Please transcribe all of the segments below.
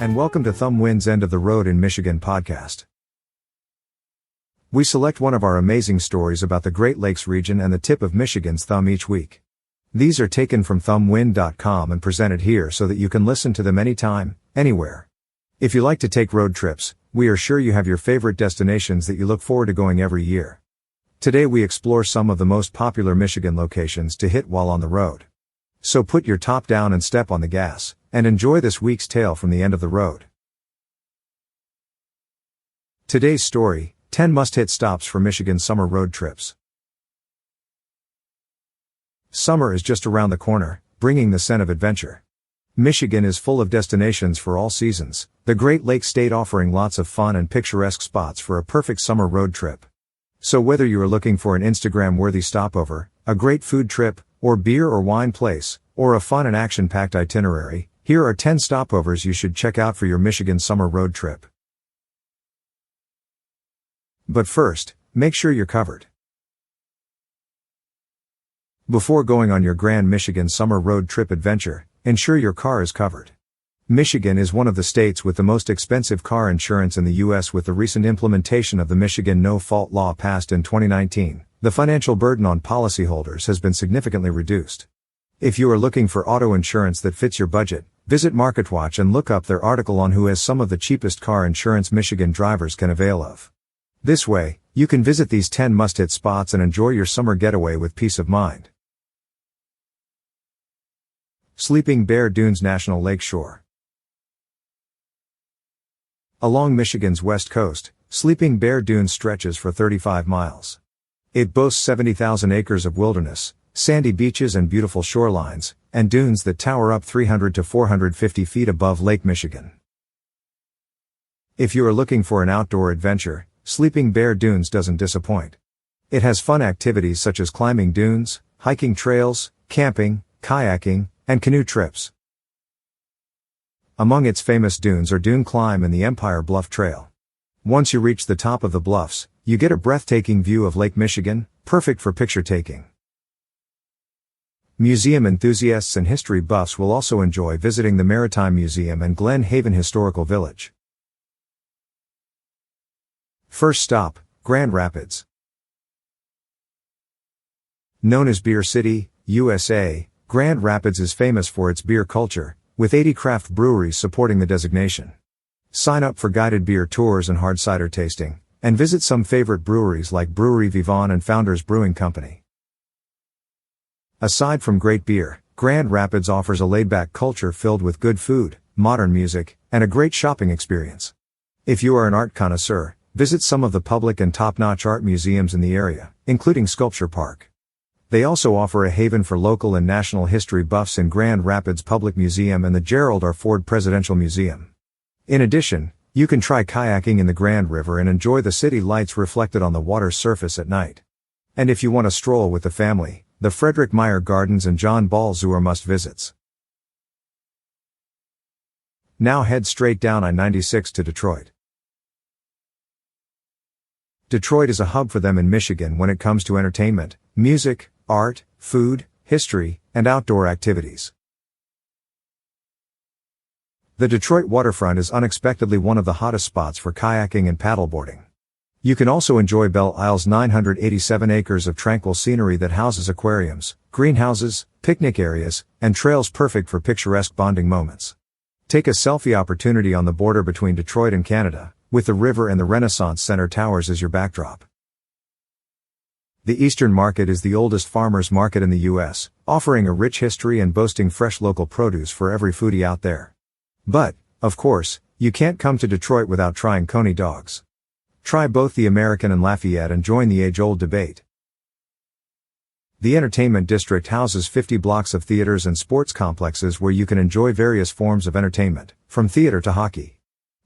and welcome to Thumb Wind's End of the Road in Michigan podcast. We select one of our amazing stories about the Great Lakes region and the tip of Michigan's thumb each week. These are taken from thumbwind.com and presented here so that you can listen to them anytime, anywhere. If you like to take road trips, we are sure you have your favorite destinations that you look forward to going every year. Today we explore some of the most popular Michigan locations to hit while on the road. So put your top down and step on the gas, and enjoy this week's tale from the end of the road. Today's story, 10 must-hit stops for Michigan summer road trips. Summer is just around the corner, bringing the scent of adventure. Michigan is full of destinations for all seasons, the Great Lakes state offering lots of fun and picturesque spots for a perfect summer road trip. So whether you are looking for an Instagram-worthy stopover, a great food trip, or beer or wine place, or a fun and action-packed itinerary, here are 10 stopovers you should check out for your Michigan summer road trip. But first, make sure you're covered. Before going on your grand Michigan summer road trip adventure, ensure your car is covered. Michigan is one of the states with the most expensive car insurance in the U.S. With the recent implementation of the Michigan No-Fault Law passed in 2019, the financial burden on policyholders has been significantly reduced. If you are looking for auto insurance that fits your budget, visit MarketWatch and look up their article on who has some of the cheapest car insurance Michigan drivers can avail of. This way, you can visit these 10 must-hit spots and enjoy your summer getaway with peace of mind. Sleeping Bear Dunes National Lake Shore. Along Michigan's west coast, Sleeping Bear Dunes stretches for 35 miles. It boasts 70,000 acres of wilderness, sandy beaches and beautiful shorelines, and dunes that tower up 300 to 450 feet above Lake Michigan. If you are looking for an outdoor adventure, Sleeping Bear Dunes doesn't disappoint. It has fun activities such as climbing dunes, hiking trails, camping, kayaking, and canoe trips. Among its famous dunes are Dune Climb and the Empire Bluff Trail. Once you reach the top of the bluffs, you get a breathtaking view of Lake Michigan, perfect for picture taking. Museum enthusiasts and history buffs will also enjoy visiting the Maritime Museum and Glen Haven Historical Village. First stop, Grand Rapids. Known as Beer City, USA, Grand Rapids is famous for its beer culture, with 80 craft breweries supporting the designation. Sign up for guided beer tours and hard cider tasting, and visit some favorite breweries like Brewery Vivon and Founders Brewing Company. Aside from great beer, Grand Rapids offers a laid-back culture filled with good food, modern music, and a great shopping experience. If you are an art connoisseur, visit some of the public and top-notch art museums in the area, including Sculpture Park. They also offer a haven for local and national history buffs in Grand Rapids Public Museum and the Gerald R. Ford Presidential Museum. In addition, you can try kayaking in the Grand River and enjoy the city lights reflected on the water's surface at night. And if you want to stroll with the family, the Frederick Meyer Gardens and John Ball Zoo are must-visits. Now head straight down I-96 to Detroit. Detroit is a hub for them in Michigan when it comes to entertainment, music, art, food, history, and outdoor activities. The Detroit waterfront is unexpectedly one of the hottest spots for kayaking and paddleboarding. You can also enjoy Belle Isle's 987 acres of tranquil scenery that houses aquariums, greenhouses, picnic areas, and trails perfect for picturesque bonding moments. Take a selfie opportunity on the border between Detroit and Canada, with the river and the Renaissance Center towers as your backdrop. The Eastern Market is the oldest farmers market in the U.S., offering a rich history and boasting fresh local produce for every foodie out there. But, of course, you can't come to Detroit without trying Coney dogs. Try both the American and Lafayette and join the age-old debate. The Entertainment District houses 50 blocks of theaters and sports complexes where you can enjoy various forms of entertainment, from theater to hockey.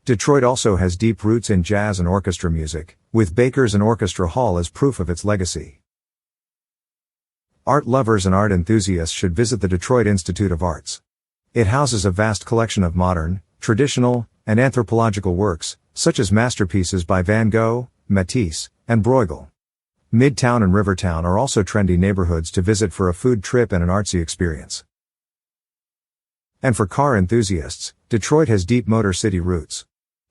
Detroit also has deep roots in jazz and orchestra music, with Baker's and Orchestra Hall as proof of its legacy. Art lovers and art enthusiasts should visit the Detroit Institute of Arts. It houses a vast collection of modern, traditional, and anthropological works, such as masterpieces by Van Gogh, Matisse, and Bruegel. Midtown and Rivertown are also trendy neighborhoods to visit for a food trip and an artsy experience. And for car enthusiasts, Detroit has deep Motor City roots.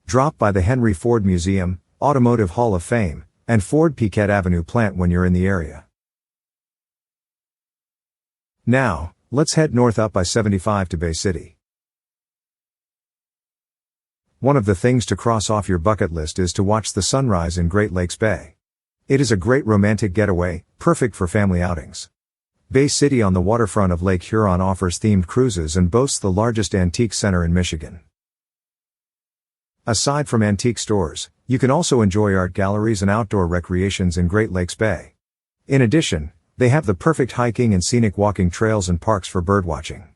Drop by the Henry Ford Museum, Automotive Hall of Fame, and Ford Piquette Avenue plant when you're in the area. Now, let's head north up I-75 to Bay City. One of the things to cross off your bucket list is to watch the sunrise in Great Lakes Bay. It is a great romantic getaway, perfect for family outings. Bay City on the waterfront of Lake Huron offers themed cruises and boasts the largest antique center in Michigan. Aside from antique stores, you can also enjoy art galleries and outdoor recreations in Great Lakes Bay. In addition, they have the perfect hiking and scenic walking trails and parks for birdwatching.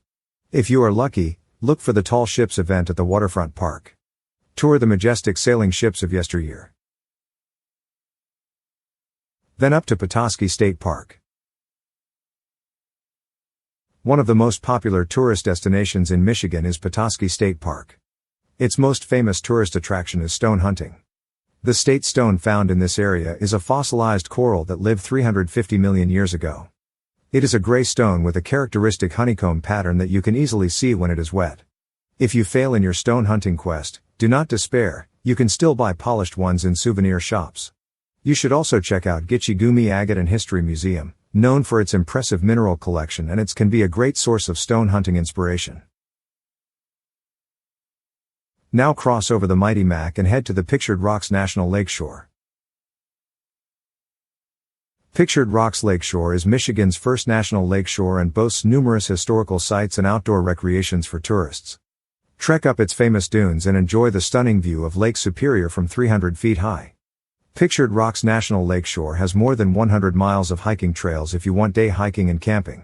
If you are lucky, look for the Tall Ships event at the waterfront park. Tour the majestic sailing ships of yesteryear. Then up to Petoskey State Park. One of the most popular tourist destinations in Michigan is Petoskey State Park. Its most famous tourist attraction is stone hunting. The state stone found in this area is a fossilized coral that lived 350 million years ago. It is a gray stone with a characteristic honeycomb pattern that you can easily see when it is wet. If you fail in your stone hunting quest, do not despair, you can still buy polished ones in souvenir shops. You should also check out Gitche-Gumee Agate and History Museum, known for its impressive mineral collection, and it can be a great source of stone hunting inspiration. Now cross over the Mighty Mac and head to the Pictured Rocks National Lakeshore. Pictured Rocks Lakeshore is Michigan's first national lakeshore and boasts numerous historical sites and outdoor recreations for tourists. Trek up its famous dunes and enjoy the stunning view of Lake Superior from 300 feet high. Pictured Rocks National Lakeshore has more than 100 miles of hiking trails if you want day hiking and camping.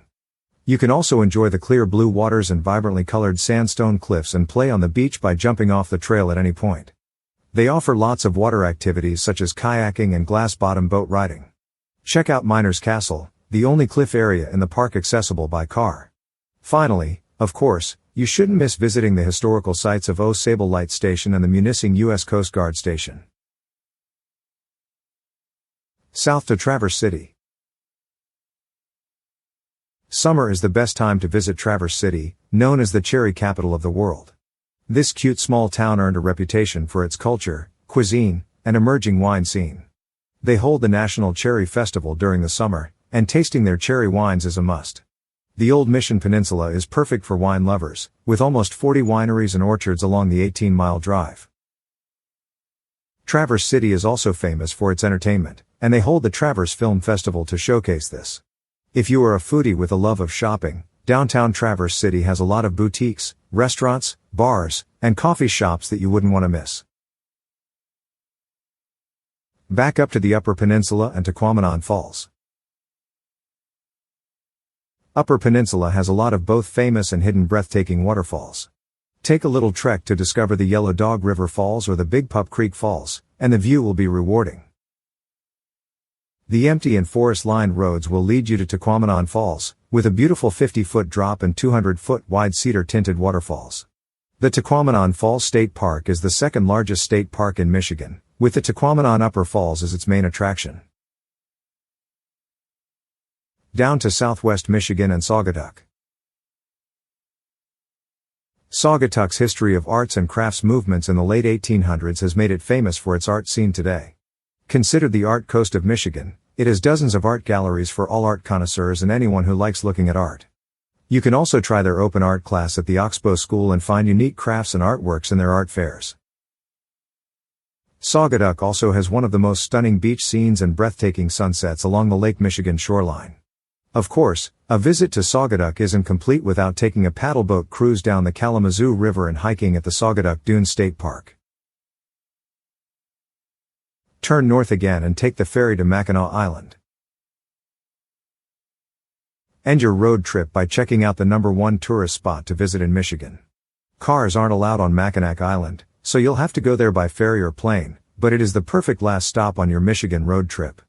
You can also enjoy the clear blue waters and vibrantly colored sandstone cliffs and play on the beach by jumping off the trail at any point. They offer lots of water activities such as kayaking and glass-bottom boat riding. Check out Miners Castle, the only cliff area in the park accessible by car. Finally, of course, you shouldn't miss visiting the historical sites of Au Sable Light Station and the Munising U.S. Coast Guard Station. South to Traverse City. Summer is the best time to visit Traverse City, known as the cherry capital of the world. This cute small town earned a reputation for its culture, cuisine, and emerging wine scene. They hold the National Cherry Festival during the summer, and tasting their cherry wines is a must. The Old Mission Peninsula is perfect for wine lovers, with almost 40 wineries and orchards along the 18-mile drive. Traverse City is also famous for its entertainment, and they hold the Traverse Film Festival to showcase this. If you are a foodie with a love of shopping, downtown Traverse City has a lot of boutiques, restaurants, bars, and coffee shops that you wouldn't want to miss. Back up to the Upper Peninsula and to Quamanon Falls. Upper Peninsula has a lot of both famous and hidden breathtaking waterfalls. Take a little trek to discover the Yellow Dog River Falls or the Big Pup Creek Falls, and the view will be rewarding. The empty and forest-lined roads will lead you to Tequamanon Falls, with a beautiful 50-foot drop and 200-foot wide cedar-tinted waterfalls. The Tequamanon Falls State Park is the second largest state park in Michigan, with the Tequamanon Upper Falls as its main attraction. Down to southwest Michigan and Saugatuck. Saugatuck's history of arts and crafts movements in the late 1800s has made it famous for its art scene today. Considered the art coast of Michigan, it has dozens of art galleries for all art connoisseurs and anyone who likes looking at art. You can also try their open art class at the Oxbow School and find unique crafts and artworks in their art fairs. Saugatuck also has one of the most stunning beach scenes and breathtaking sunsets along the Lake Michigan shoreline. Of course, a visit to Saugatuck isn't complete without taking a paddleboat cruise down the Kalamazoo River and hiking at the Saugatuck Dunes State Park. Turn north again and take the ferry to Mackinac Island. End your road trip by checking out the #1 tourist spot to visit in Michigan. Cars aren't allowed on Mackinac Island, so you'll have to go there by ferry or plane, but it is the perfect last stop on your Michigan road trip.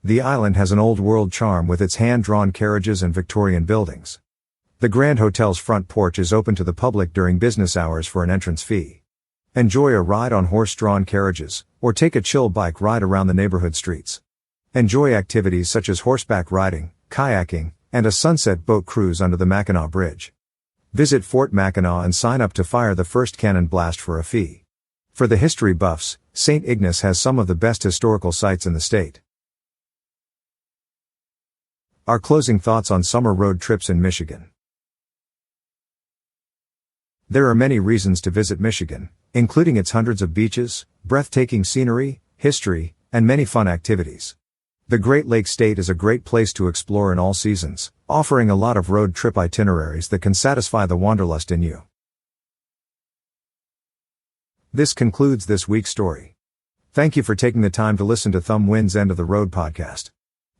The island has an old-world charm with its hand-drawn carriages and Victorian buildings. The Grand Hotel's front porch is open to the public during business hours for an entrance fee. Enjoy a ride on horse-drawn carriages, or take a chill bike ride around the neighborhood streets. Enjoy activities such as horseback riding, kayaking, and a sunset boat cruise under the Mackinac Bridge. Visit Fort Mackinac and sign up to fire the first cannon blast for a fee. For the history buffs, St. Ignace has some of the best historical sites in the state. Our closing thoughts on summer road trips in Michigan. There are many reasons to visit Michigan, including its hundreds of beaches, breathtaking scenery, history, and many fun activities. The Great Lakes State is a great place to explore in all seasons, offering a lot of road trip itineraries that can satisfy the wanderlust in you. This concludes this week's story. Thank you for taking the time to listen to Thumb Wind's End of the Road podcast.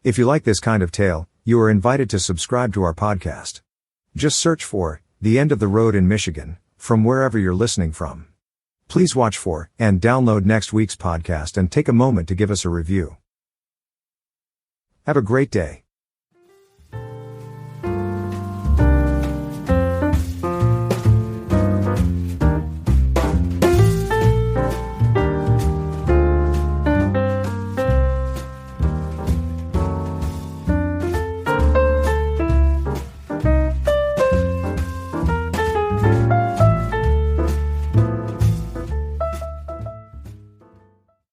If you like this kind of tale, you are invited to subscribe to our podcast. Just search for The End of the Road in Michigan from wherever you're listening from. Please watch for and download next week's podcast and take a moment to give us a review. Have a great day.